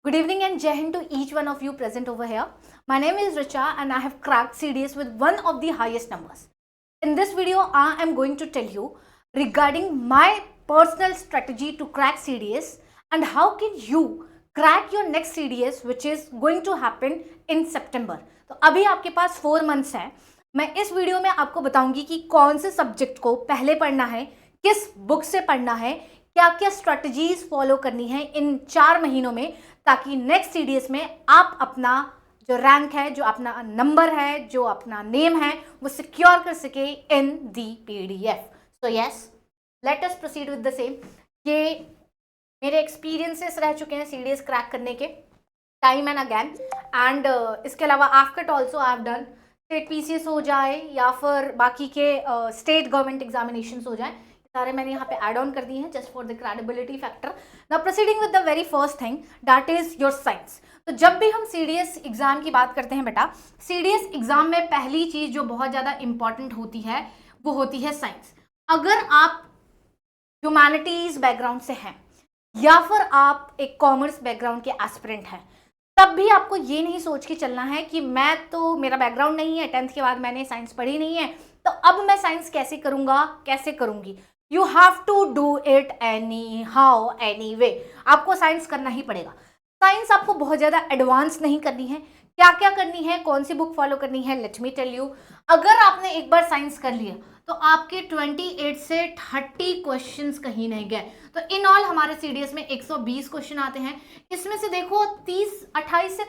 Good evening and Jai Hind to each one of you present over here. My name is Richa and I have cracked CDS with one of the highest numbers. In this video, I am going to tell you regarding my personal strategy to crack CDS and how can you crack your next CDS which is going to happen in September. तो अभी आपके पास 4 months है. मैं इस video में आपको बताऊंगी कि कौन से सब्जेक्ट को पहले पढ़ना है, किस बुक से पढ़ना है, क्या क्या स्ट्रेटजीज फॉलो करनी है इन 4 महीनों में, ताकि नेक्स्ट सीडीएस में आप अपना जो रैंक है, जो अपना नंबर है, जो अपना नेम है, वो सिक्योर कर सके in the PDF. So yes, let us proceed with the same. ये मेरे एक्सपीरियंसेस रह चुके हैं सीडीएस क्रैक करने के टाइम एंड अगेन. एंड इसके अलावा after also I have done state PCS हो जाए या फिर बाकी के स्टेट गवर्नमेंट एग्जामिनेशन हो जाए, सारे मैंने यहाँ पे ऐड ऑन कर दिए हैं just for the credibility factor. Now proceeding with the very first thing that is your science. तो जब भी हम सीडीएस एग्जाम की बात करते हैं बेटा, सीडीएस एग्जाम में पहली चीज जो बहुत ज्यादा इंपॉर्टेंट होती है वो होती है साइंस. अगर आप ह्यूमैनिटीज बैकग्राउंड से हैं या फिर आप एक कॉमर्स बैकग्राउंड के एस्पिरेंट हैं, तब भी आपको ये नहीं सोच के चलना है कि मेरा बैकग्राउंड नहीं है, 10th के बाद मैंने साइंस पढ़ी नहीं है, तो अब मैं साइंस कैसे करूंगा, कैसे करूंगी. You have to do it anyhow anyway. आपको साइंस करना ही पड़ेगा. साइंस आपको बहुत ज़्यादा एडवांस नहीं करनी है. क्या क्या करनी है, कौन सी बुक फॉलो करनी है, लेट मी टेल यू. अगर आपने एक बार साइंस कर लिया तो आपके 28 से 30 क्वेश्चंस कहीं नहीं गए. तो इन ऑल हमारे सीडीएस में 120 क्वेश्चन आते हैं. इसमें से देखो 28 से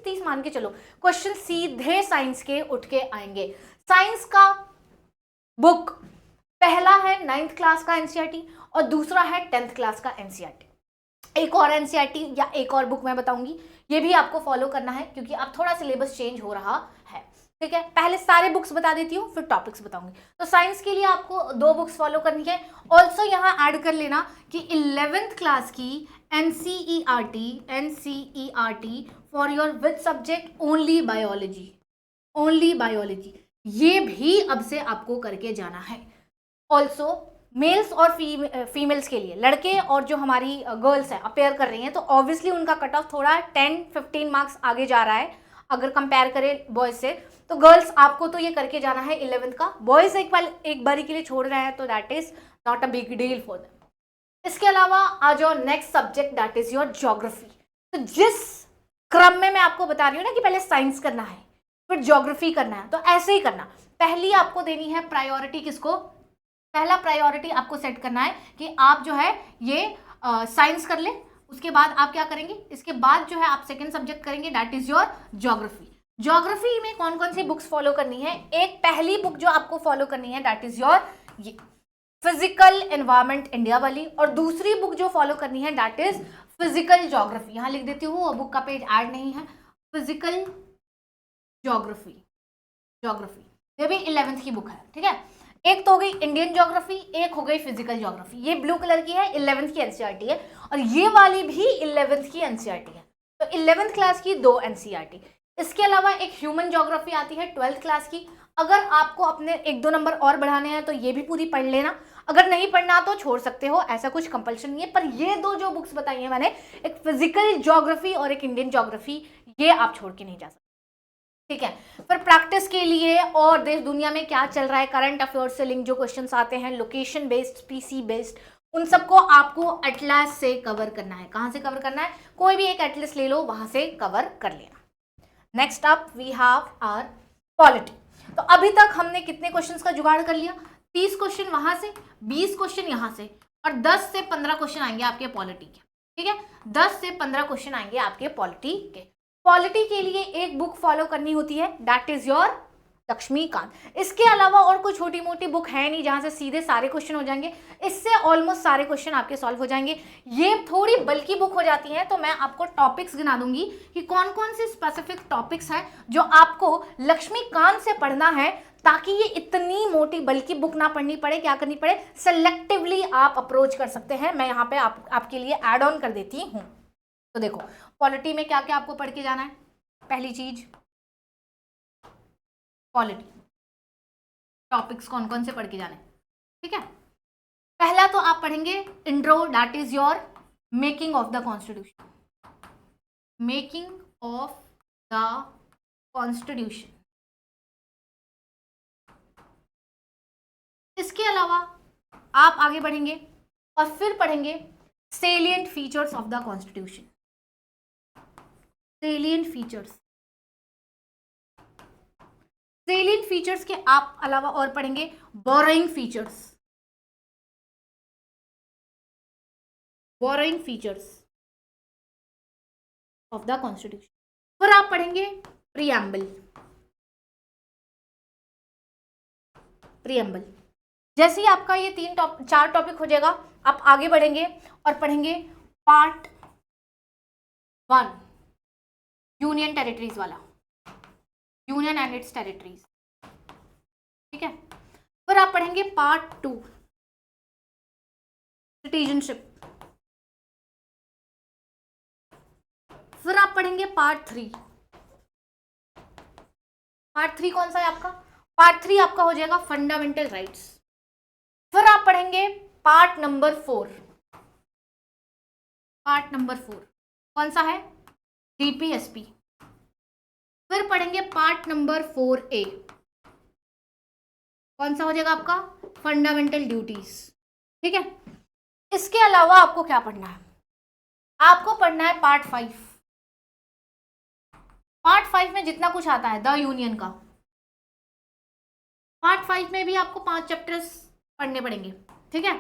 30 मान के चलो क्वेश्चन सीधे साइंस के उठ के आएंगे. साइंस का बुक पहला है 9th क्लास का एनसीईआरटी और दूसरा है 10th क्लास का एनसीईआरटी. एक और एनसीईआरटी या एक और बुक मैं बताऊंगी, ये भी आपको फॉलो करना है क्योंकि अब थोड़ा सिलेबस चेंज हो रहा है. ठीक है, पहले सारे बुक्स बता देती हूँ फिर टॉपिक्स बताऊंगी. तो साइंस के लिए आपको 2 बुक्स फॉलो करनी है. ऑल्सो यहाँ ऐड कर लेना कि 11th क्लास की NCERT for your with subject only biology, ये भी अब से आपको करके जाना है. ऑल्सो मेल्स और फीमेल्स के लिए, लड़के और जो हमारी गर्ल्स हैं अपेयर कर रही हैं, तो ऑब्वियसली उनका कट ऑफ थोड़ा 10-15 मार्क्स आगे जा रहा है अगर कंपेयर करें बॉयज से. तो गर्ल्स आपको तो ये करके जाना है 11th का. बॉयज एक बारी के लिए छोड़ रहे हैं तो that is not a big deal for them. इसके अलावा आ जाओ next subject that is your geography. तो जिस क्रम में मैं आपको बता रही हूँ ना कि पहले साइंस करना है फिर ज्योग्राफी करना है, तो ऐसे ही करना. पहली आपको देनी है प्रायोरिटी किसको, पहला प्रायोरिटी आपको सेट करना है कि आप जो है ये साइंस कर ले. उसके बाद आप क्या करेंगे, इसके बाद जो है आप सेकंड सब्जेक्ट करेंगे that is your geography. Geography में कौन कौन सी बुक्स फॉलो करनी है, एक पहली बुक जो आपको फॉलो करनी है दैट इज योर ये फिजिकल एनवायरमेंट इंडिया वाली, और दूसरी बुक जो फॉलो करनी है दैट इज फिजिकल ज्योग्राफी. यहाँ लिख देती हूँ, बुक का पेज ऐड नहीं है. फिजिकल ज्योग्राफी ये भी 11th की बुक है. ठीक है, एक तो हो गई इंडियन ज्योग्राफी, एक हो गई फिजिकल ज्योग्राफी. ये ब्लू कलर की है, 11th की एनसीईआरटी है, और ये वाली भी 11th की एनसीईआरटी है. तो 11th क्लास की 2 एनसीईआरटी. इसके अलावा एक ह्यूमन ज्योग्राफी आती है 12th क्लास की. अगर आपको अपने 1-2 नंबर और बढ़ाने हैं तो ये भी पूरी पढ़ लेना. अगर नहीं पढ़ना तो छोड़ सकते हो, ऐसा कुछ कंपल्शन नहीं है. पर ये 2 जो बुक्स बताई हैं मैंने, एक फिजिकल ज्योग्राफी और एक इंडियन ज्योग्राफी, ये आप छोड़ के नहीं जा सकते. ठीक है, पर प्रैक्टिस के लिए और देश दुनिया में क्या चल रहा है, करंट अफेयर्स से लिंक जो क्वेश्चंस आते हैं, लोकेशन बेस्ड, पीसी बेस्ड, उन सबको आपको एटलस से कवर करना है. कहाँ से कवर करना है, कोई भी एक एटलस ले लो, वहां से कवर कर लेना. Next up we have our polity. तो अभी तक हमने कितने क्वेश्चंस का जुगाड़ कर लिया, 30 क्वेश्चन वहां से, 20 क्वेश्चन यहाँ से, और 10 से 15 क्वेश्चन आएंगे आपके पॉलिटी के. ठीक है, 10 से 15 क्वेश्चन आएंगे आपके पॉलिटी के. पॉलिटी के लिए एक बुक फॉलो करनी होती है दैट इज योर लक्ष्मीकांत. इसके अलावा और कोई छोटी मोटी बुक है नहीं जहां से सीधे सारे क्वेश्चन हो जाएंगे. इससे ऑलमोस्ट सारे क्वेश्चन आपके सॉल्व हो जाएंगे. ये थोड़ी बल्कि बुक हो जाती है, तो मैं आपको टॉपिक्स गिना दूंगी कि कौन कौन से स्पेसिफिक टॉपिक्स हैं जो आपको लक्ष्मीकांत से पढ़ना है, ताकि ये इतनी मोटी बल्कि बुक ना पढ़नी पड़े. क्या करनी पड़े, सेलेक्टिवली आप अप्रोच कर सकते हैं. मैं यहाँ पे आपके लिए एड ऑन कर देती हूँ. तो देखो पॉलिटी में क्या क्या आपको पढ़ के जाना है. पहली चीज पॉलिटी टॉपिक्स कौन कौन से पढ़ के जाने. ठीक है, पहला तो आप पढ़ेंगे intro that is your making of the constitution. Making of the constitution. इसके अलावा आप आगे बढ़ेंगे और फिर पढ़ेंगे salient features of the constitution. Salient features, salient features के आप अलावा और पढ़ेंगे borrowing features, borrowing features of the constitution. फिर आप पढ़ेंगे प्रीएम्बल, प्रीएम्बल। जैसे ही आपका ये 4 टॉपिक हो जाएगा, आप आगे बढ़ेंगे और पढ़ेंगे पार्ट 1 यूनियन टेरिटरीज वाला, यूनियन एंड इट्स टेरिटरीज, ठीक है। फिर आप पढ़ेंगे पार्ट 2 सिटीजनशिप। फिर आप पढ़ेंगे पार्ट 3। पार्ट 3 कौन सा है आपका? पार्ट 3 आपका हो जाएगा फंडामेंटल राइट्स। फिर आप पढ़ेंगे पार्ट नंबर 4। पार्ट नंबर 4 कौन सा है? डीपीएसपी। फिर पढ़ेंगे पार्ट नंबर 4A, कौन सा हो जाएगा आपका? फंडामेंटल ड्यूटीज, ठीक है। इसके अलावा आपको क्या पढ़ना है? आपको पढ़ना है पार्ट 5। पार्ट 5 में जितना कुछ आता है द यूनियन का, पार्ट 5 में भी आपको 5 चैप्टर्स पढ़ने पड़ेंगे, ठीक है।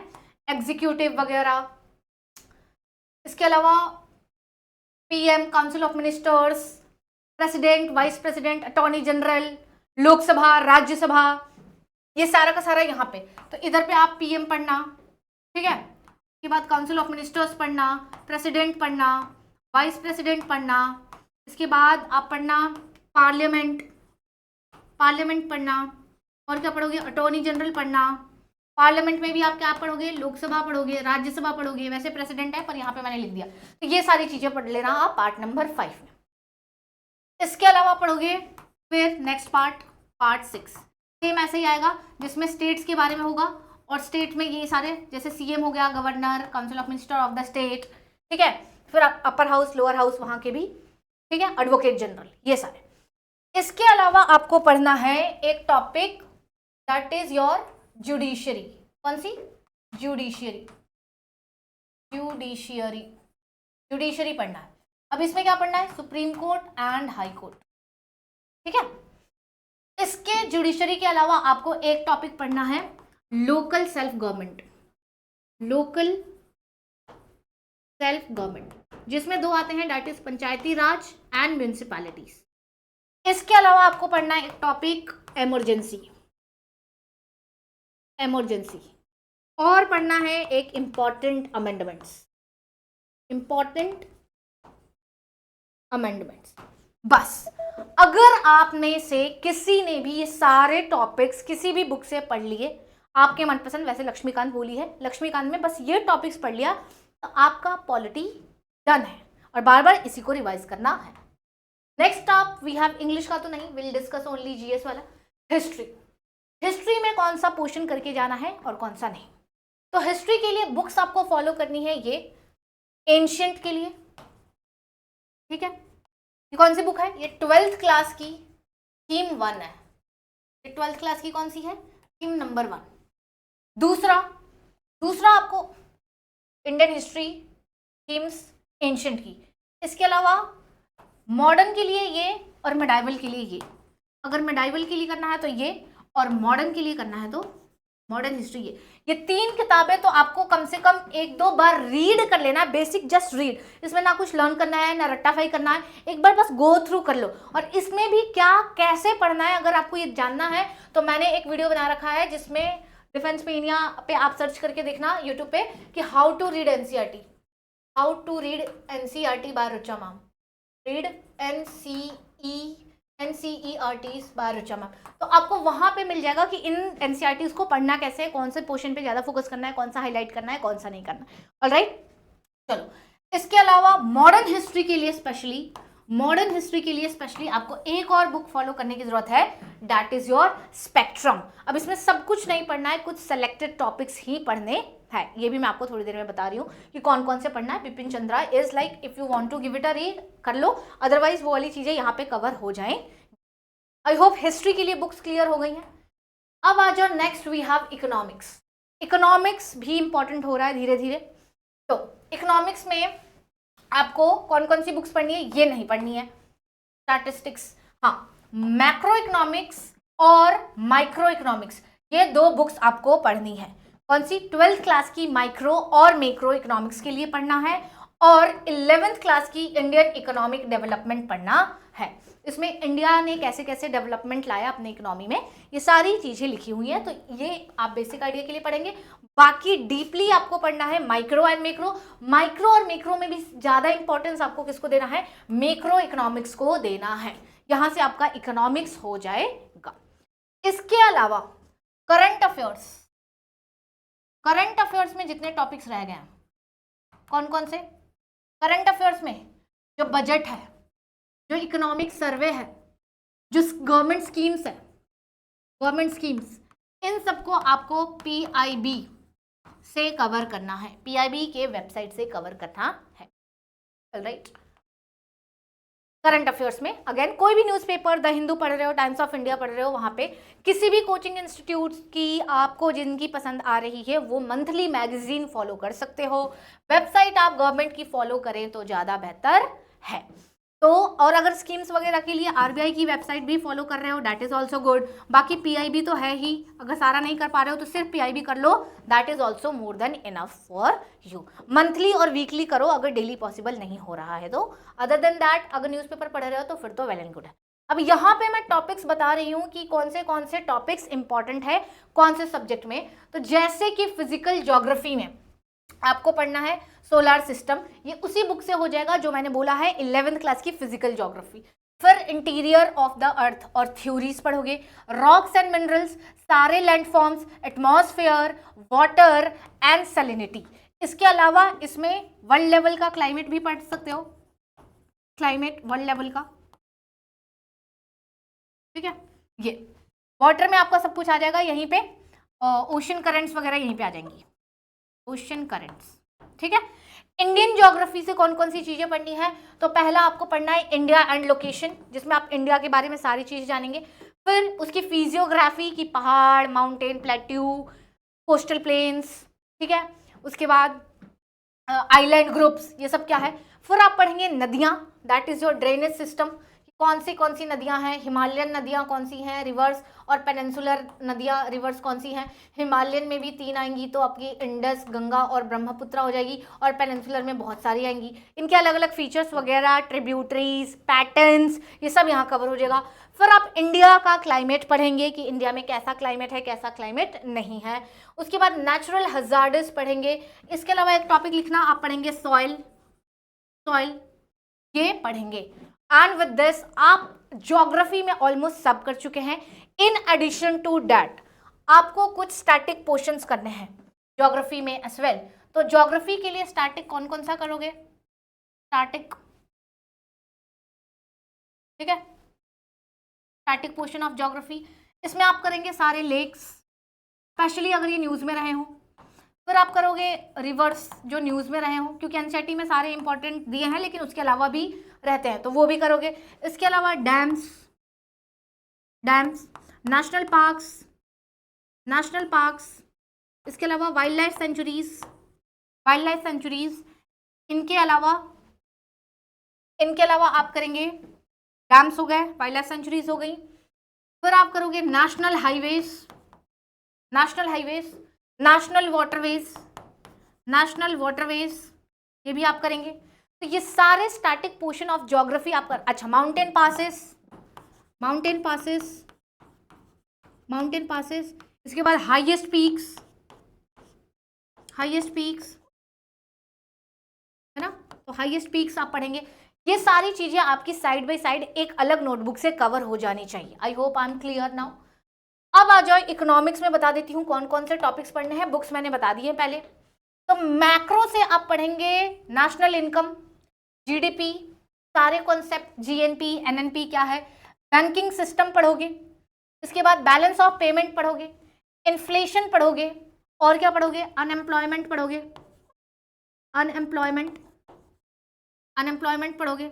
एग्जीक्यूटिव वगैरह, इसके अलावा PM, council of ministers, president, vice president, attorney general, Lok Sabha, Rajya Sabha, ये सारा का सारा यहाँ पे। तो इधर पे आप पीएम पढ़ना, ठीक है। इसके बाद काउंसिल ऑफ मिनिस्टर्स पढ़ना, प्रेसिडेंट पढ़ना, वाइस प्रेसिडेंट पढ़ना, इसके बाद आप पढ़ना पार्लियामेंट, पार्लियामेंट पढ़ना, और क्या पढ़ोगे? अटॉर्नी जनरल पढ़ना। पार्लियामेंट में भी आप क्या पढ़ोगे? लोकसभा पढ़ोगे, राज्यसभा पढ़ोगे, वैसे प्रेसिडेंट है पर यहाँ पे मैंने लिख दिया। तो ये सारी चीजें पढ़ लेना आप पार्ट नंबर 5 में। इसके अलावा पढ़ोगे फिर नेक्स्ट पार्ट, पार्ट 6, सेम ऐसे ही आएगा, जिसमें स्टेट्स के बारे में होगा, और स्टेट में ये सारे जैसे सीएम हो गया, governor, council of minister of the state, ठीक है। फिर अपर हाउस, लोअर हाउस वहाँ के भी, ठीक है, एडवोकेट जनरल, ये सारे। इसके अलावा आपको पढ़ना है एक topic, that is your judiciary. कौन सी? जुडिशियरी, जुडिशियरी, जुडिशियरी पढ़ना है। अब इसमें क्या पढ़ना है? Supreme court and high court, ठीक है। इसके जुडिशरी के अलावा आपको एक टॉपिक पढ़ना है local self government, local self government, जिसमें 2 आते हैं, that is Panchayati Raj and municipalities. इसके अलावा आपको पढ़ना है एक टॉपिक इमरजेंसी, इमरजेंसी, और पढ़ना है एक इंपॉर्टेंट अमेंडमेंट्स, इंपॉर्टेंट अमेंडमेंट्स। बस अगर आप में से किसी ने भी ये सारे टॉपिक्स किसी भी बुक से पढ़ लिए, आपके मनपसंद, वैसे लक्ष्मीकांत बोली है, लक्ष्मीकांत में बस ये टॉपिक्स पढ़ लिया तो आपका पॉलिटी डन है, और बार बार इसी को रिवाइज करना है। नेक्स्ट आप वी हैव इंग्लिश का तो नहीं, विल डिस्कस ओनली जीएस वाला। हिस्ट्री, हिस्ट्री में कौन सा पोर्शन करके जाना है और कौन सा नहीं। तो हिस्ट्री के लिए बुक्स आपको फॉलो करनी है, ये एंशिएंट के लिए, ठीक है। ये कौन सी बुक है? ये 12th क्लास की थीम 1 है। ये 12th क्लास की कौन सी है? Theme number 1। दूसरा आपको इंडियन हिस्ट्री थीम्स एंशिएंट की। इसके अलावा मॉडर्न के लिए ये और मेडाइवल के लिए ये। अगर मेडाइवल के लिए करना है तो ये, और मॉडर्न के लिए करना है तो मॉडर्न हिस्ट्री। ये 3 किताबें तो आपको कम से कम 1-2 बार रीड कर लेना है, बेसिक जस्ट रीड। इसमें ना कुछ लर्न करना है ना रट्टाफाई करना है, एक बार बस गो थ्रू कर लो। और इसमें भी क्या कैसे पढ़ना है अगर आपको ये जानना है तो मैंने एक वीडियो बना रखा है, जिसमें डिफेंस पेनिया पे आप सर्च करके देखना यूट्यूब पे कि how to read NCERT, how to read NCERT by Rucha ma'am, read NCERT by Rucha ma'am. तो आपको वहां पे मिल जाएगा कि इन एनसीईआरटीज को पढ़ना कैसे है, कौन से पोर्शन पे ज्यादा फोकस करना है, कौन सा हाईलाइट करना है, कौन सा नहीं करना है। ऑलराइट, चलो। इसके अलावा मॉडर्न हिस्ट्री के लिए स्पेशली, मॉडर्न हिस्ट्री के लिए स्पेशली आपको एक और बुक फॉलो करने की जरूरत है, दैट इज योर स्पेक्ट्रम। अब इसमें सब कुछ नहीं पढ़ना है, कुछ सेलेक्टेड टॉपिक्स ही पढ़ने है, ये भी मैं आपको थोड़ी देर में बता रही हूँ कि कौन कौन से पढ़ना है। Bipin Chandra is like if you want to give it a read कर लो, अदरवाइज वो वाली चीजें यहाँ पे कवर हो जाएं। आई होप हिस्ट्री के लिए बुक्स क्लियर हो गई हैं। अब आ जाओ next, we have economics. Economics भी इंपॉर्टेंट हो रहा है धीरे धीरे। तो इकोनॉमिक्स में आपको कौन कौन सी बुक्स पढ़नी है, ये नहीं पढ़नी है। स्टैटिस्टिक्स, हाँ, मैक्रो इकोनॉमिक्स और माइक्रो इकोनॉमिक्स, ये दो बुक्स आपको पढ़नी है। कौन सी? 12th क्लास की माइक्रो और मैक्रो इकोनॉमिक्स के लिए पढ़ना है, और 11th क्लास की इंडियन इकोनॉमिक डेवलपमेंट पढ़ना है। इसमें इंडिया ने कैसे कैसे डेवलपमेंट लाया अपने इकोनॉमी में, ये सारी चीजें लिखी हुई हैं। तो ये आप बेसिक आइडिया के लिए पढ़ेंगे। बाकी डीपली आपको पढ़ना है माइक्रो एंड मैक्रो। माइक्रो और मैक्रो में भी ज्यादा इंपॉर्टेंस आपको किसको देना है? मैक्रो इकोनॉमिक्स को देना है। यहां से आपका इकोनॉमिक्स हो जाएगा। इसके अलावा करंट अफेयर्स, करंट अफेयर्स में जितने टॉपिक्स रह गए हैं कौन कौन से? करंट अफेयर्स में जो बजट है, जो इकोनॉमिक सर्वे है, जो गवर्नमेंट स्कीम्स है, गवर्नमेंट स्कीम्स, इन सबको आपको पीआईबी से कवर करना है, पीआईबी के वेबसाइट से कवर करना है। राइट। करंट अफेयर्स में अगेन कोई भी न्यूज़पेपर, द हिंदू पढ़ रहे हो, टाइम्स ऑफ इंडिया पढ़ रहे हो, वहां पे किसी भी कोचिंग इंस्टीट्यूट की आपको जिनकी पसंद आ रही है वो मंथली मैगजीन फॉलो कर सकते हो। वेबसाइट आप गवर्नमेंट की फॉलो करें तो ज़्यादा बेहतर है। तो और अगर स्कीम्स वगैरह के लिए आरबीआई की वेबसाइट भी फॉलो कर रहे हो, दैट इज ऑल्सो गुड। बाकी पीआईबी तो है ही, अगर सारा नहीं कर पा रहे हो तो सिर्फ पीआईबी कर लो, that is also more than enough for you. Monthly और वीकली करो अगर डेली पॉसिबल नहीं हो रहा है तो। अदर देन दैट अगर न्यूज़पेपर पढ़ रहे हो तो फिर तो वेल एंड गुड है। अब यहाँ पे मैं टॉपिक्स बता रही हूँ कि कौन से टॉपिक्स इंपॉर्टेंट है कौन से सब्जेक्ट में। तो जैसे कि फिजिकल ज्योग्राफी में आपको पढ़ना है सोलर सिस्टम, ये उसी बुक से हो जाएगा जो मैंने बोला है 11th क्लास की फिजिकल ज्योग्राफी। फिर इंटीरियर ऑफ द अर्थ और थ्योरीज पढ़ोगे, रॉक्स एंड मिनरल्स, सारे landforms, atmosphere, water and salinity. इसके अलावा इसमें वर्ल्ड लेवल का क्लाइमेट भी पढ़ सकते हो, क्लाइमेट वर्ल्ड लेवल का, ठीक है। ये वाटर में आपका सब कुछ आ जाएगा यहीं पे, ओशन करंट्स वगैरह यहीं पे आ जाएंगी, ओशन करंट्स, ठीक है। इंडियन ज्योग्राफी से कौन कौन सी चीजें पढ़नी है? तो पहला आपको पढ़ना है इंडिया एंड लोकेशन, जिसमें आप इंडिया के बारे में सारी चीजें जानेंगे। फिर उसकी फिजियोग्राफी की पहाड़, माउंटेन, प्लेट्यू, कोस्टल प्लेन्स, ठीक है। उसके बाद आइलैंड ग्रुप्स, ये सब क्या है। फिर आप पढ़ेंगे नदियाँ, that is your drainage system, कौन सी नदियां हैं, हिमालयन नदियां कौन सी हैं, रिवर्स और पेनिनसुलर नदियां रिवर्स कौन सी हैं। हिमालयन में भी 3 आएंगी तो आपकी इंडस, गंगा और ब्रह्मपुत्र हो जाएगी, और पेनिनसुलर में बहुत सारी आएंगी। इनके अलग अलग फीचर्स वगैरह, ट्रिब्यूटरीज, पैटर्न्स, ये सब यहाँ कवर हो जाएगा। फिर आप इंडिया का क्लाइमेट पढ़ेंगे कि इंडिया में कैसा क्लाइमेट है, कैसा क्लाइमेट नहीं है। उसके बाद नेचुरल हजार्ड्स पढ़ेंगे। इसके अलावा एक टॉपिक लिखना, आप पढ़ेंगे सॉइल, ये पढ़ेंगे। एंड विद दिस आप ज्योग्राफी में ऑलमोस्ट सब कर चुके हैं। इन एडिशन टू दैट आपको कुछ स्टैटिक पोर्शंस करने हैं ज्योग्राफी में एज वेल। तो ज्योग्राफी के लिए स्टैटिक कौन सा करोगे? स्टैटिक, ठीक है, स्टैटिक पोर्शन ऑफ ज्योग्राफी। इसमें आप करेंगे सारे लेक्स, स्पेशली अगर ये न्यूज में रहे हों। फिर आप करोगे रिवर्स जो न्यूज में रहे हों, क्योंकि एनसीईआरटी में सारे इंपॉर्टेंट दिए हैं लेकिन उसके अलावा भी रहते हैं तो वो भी करोगे। इसके अलावा डैम्स, नेशनल पार्क्स, इसके अलावा वाइल्ड लाइफ सेंचुरीज, इनके अलावा आप करेंगे डैम्स हो गए, वाइल्ड लाइफ सेंचुरीज हो गई। फिर आप करोगे नेशनल हाईवेज, नेशनल वाटरवेज, ये भी आप करेंगे। तो ये सारे स्टैटिक पोर्शन ऑफ ज्योग्राफी आप कर। अच्छा, माउंटेन पासेस, इसके बाद हाईएस्ट पीक्स है ना, तो हाईएस्ट पीक्स आप पढ़ेंगे। ये सारी चीजें आपकी साइड बाय साइड एक अलग नोटबुक से कवर हो जानी चाहिए। I hope I am clear now. अब आ जाओ इकोनॉमिक्स में, बता देती हूँ कौन कौन से टॉपिक्स पढ़ने हैं। बुक्स मैंने बता दी है पहले। तो मैक्रो से आप पढ़ेंगे नेशनल इनकम, जीडीपी, सारे कॉन्सेप्ट, जीएनपी, एनएनपी क्या है, बैंकिंग सिस्टम पढ़ोगे। इसके बाद बैलेंस ऑफ पेमेंट पढ़ोगे, इन्फ्लेशन पढ़ोगे, और क्या पढ़ोगे, अनएम्प्लॉयमेंट पढ़ोगे, अनएम्प्लॉयमेंट पढ़ोगे।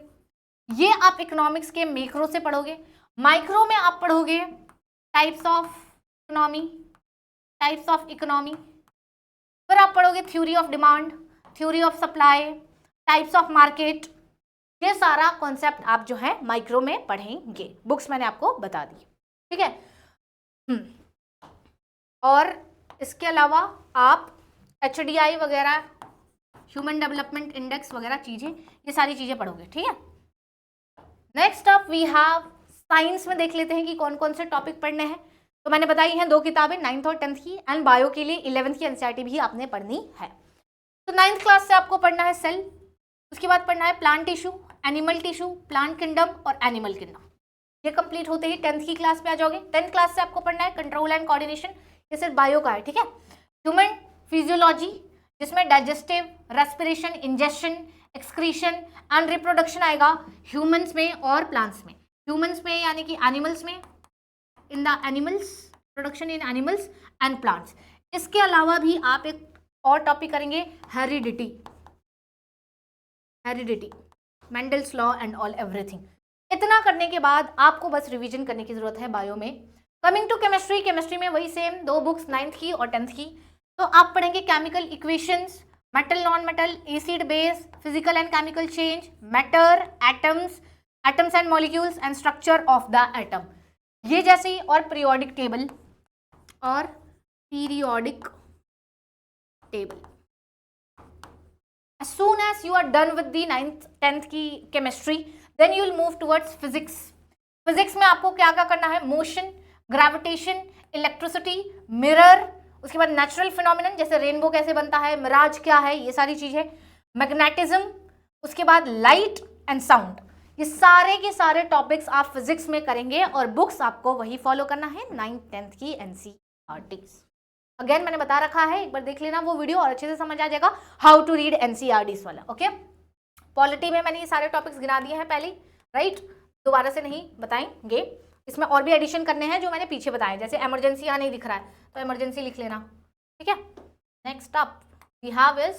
ये आप इकोनॉमिक्स के मैक्रो से पढ़ोगे। माइक्रो में आप पढ़ोगे टाइप्स ऑफ इकोनॉमी, फिर आप पढ़ोगे theory of demand, theory of supply, types of market. ये सारा कॉन्सेप्ट आप जो है माइक्रो में पढ़ेंगे। बुक्स मैंने आपको बता दी, ठीक है। और इसके अलावा आप HDI वगैरह, ह्यूमन डेवलपमेंट इंडेक्स वगैरह चीजें, ये सारी चीजें पढ़ोगे, ठीक है। Next up we have science में देख लेते हैं कि कौन कौन से टॉपिक पढ़ने हैं। तो मैंने बताई हैं 2 किताबें, 9th और 10th की, एंड बायो के लिए 11th की NCERT भी आपने पढ़नी है। तो 9th क्लास से आपको पढ़ना है सेल, उसके बाद पढ़ना है plant tissue, animal tissue, plant kingdom और एनिमल किंगडम। ये कंप्लीट होते ही 10th की क्लास में आ जाओगे। 10th क्लास से आपको पढ़ना है कंट्रोल एंड कोऑर्डिनेशन, ये सिर्फ बायो का है, ठीक है। ह्यूमन फिजियोलॉजी, जिसमें digestive, respiration, injection, excretion and reproduction आएगा ह्यूमंस में और प्लांट्स में। ह्यूमंस में यानी कि एनिमल्स में, in the animals, production in animals and plants. इसके अलावा भी आप एक और टॉपिक करेंगे, heredity, Mendel's law and all everything. इतना करने के बाद आपको बस रिवीजन करने की जरूरत है बायो में। कमिंग टू केमिस्ट्री, केमिस्ट्री में वही सेम 2 बुक्स 9th की और 10th की। तो आप पढ़ेंगे chemical equations, metal non metal, acid base, physical and chemical change, matter, atoms and molecules and structure of the atom, ये जैसे ही, और periodic table As soon as you are done with the 9th 10th की chemistry, then you will move towards physics. Physics में आपको क्या क्या करना है, मोशन, ग्रेविटेशन, इलेक्ट्रिसिटी, मिरर, उसके बाद नेचुरल फिनोमिनन जैसे रेनबो कैसे बनता है, मिराज क्या है, ये सारी चीजें, मैग्नेटिज्म, उसके बाद लाइट एंड साउंड। ये सारे के सारे टॉपिक्स आप फिजिक्स में करेंगे और बुक्स आपको वही फॉलो करना है 9th 10th की NCERTs। अगेन मैंने बता रखा है, एक बार देख लेना वो वीडियो और अच्छे से समझ आ जाएगा हाउ टू रीड NCERTs वाला, ओके। पॉलिटी में मैंने ये सारे टॉपिक्स गिना दिए हैं पहले, राइट, दोबारा से नहीं बताएंगे। इसमें और भी एडिशन करने हैं जो मैंने पीछे बताए, जैसे इमरजेंसी यहाँ नहीं दिख रहा है तो इमरजेंसी लिख लेना, ठीक है। Next up we have is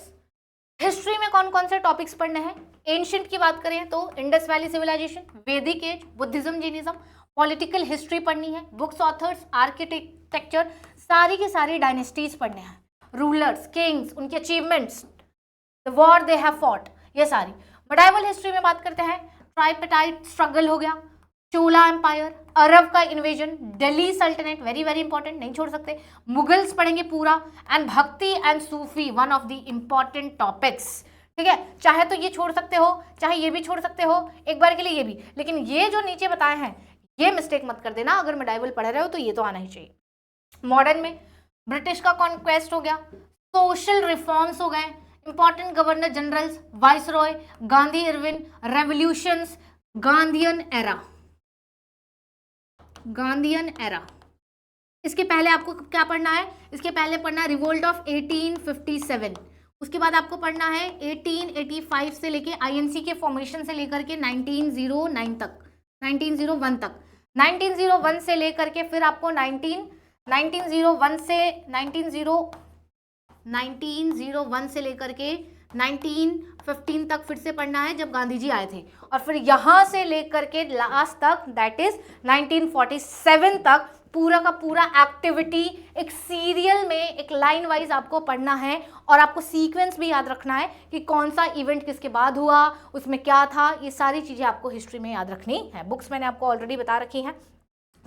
history में कौन कौन से टॉपिक्स पढ़ने हैं। एंशिएंट की बात करें तो Indus valley civilization, Vedic age, Buddhism, Jainism. Political history पढ़नी है, बुक्स, ऑथर्स, आर्किटेक्चर, सारी की सारी डायनेस्टीज पढ़ने हैं, रूलर्स, किंग्स, उनके achievements, the war they have fought, ये सारी। मेडाइवल हिस्ट्री में बात करते हैं, ट्राइपेटाइट स्ट्रगल हो गया, चोला एम्पायर, अरब का इन्वेजन, दिल्ली सल्तनत, वेरी वेरी इंपॉर्टेंट, नहीं छोड़ सकते। मुगल्स पढ़ेंगे पूरा, एंड भक्ति and Sufi, one of the important topics, ठीक है। चाहे तो ये छोड़ सकते हो, चाहे ये भी छोड़ सकते हो, एक बार के लिए ये भी, लेकिन ये जो नीचे बताए हैं ये मिस्टेक मत कर देना। अगर मेडाइवल पढ़ रहे हो तो ये तो आना ही चाहिए। मॉडर्न में ब्रिटिश का कॉन्क्वेस्ट हो गया, सोशल रिफॉर्म्स हो गए, important governor generals, viceroy, Gandhi Irwin, revolutions, Gandhian era. इसके पहले आपको क्या पढ़ना है, इसके पहले पढ़ना है रिवोल्ट ऑफ 1857। उसके बाद आपको पढ़ना है 1885 से लेके INC के फॉर्मेशन से लेकर के 1901 तक 1901 से लेकर के फिर आपको 1901 से लेकर के 1915 तक फिर से पढ़ना है जब गांधी जी आए थे, और फिर यहाँ से लेकर के लास्ट तक दैट इज 1947 तक पूरा का पूरा एक्टिविटी एक सीरियल में एक लाइन वाइज आपको पढ़ना है, और आपको सीक्वेंस भी याद रखना है कि कौन सा इवेंट किसके बाद हुआ, उसमें क्या था, ये सारी चीज़ें आपको हिस्ट्री में याद रखनी है। बुक्स मैंने आपको ऑलरेडी बता रखी हैं,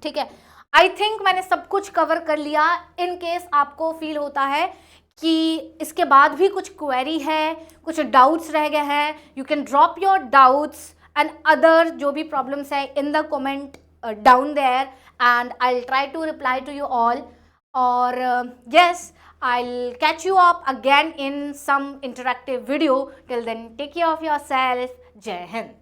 ठीक है। आई थिंक मैंने सब कुछ कवर कर लिया। इन केस आपको फील होता है कि इसके बाद भी कुछ क्वेरी है, कुछ डाउट्स रह गए हैं, you can drop your doubts and other जो भी प्रॉब्लम्स है in the comment down there, and I'll try to reply to you all, or yes, I'll catch you up again in some interactive video. Till then, take care of yourself. Jai Hind.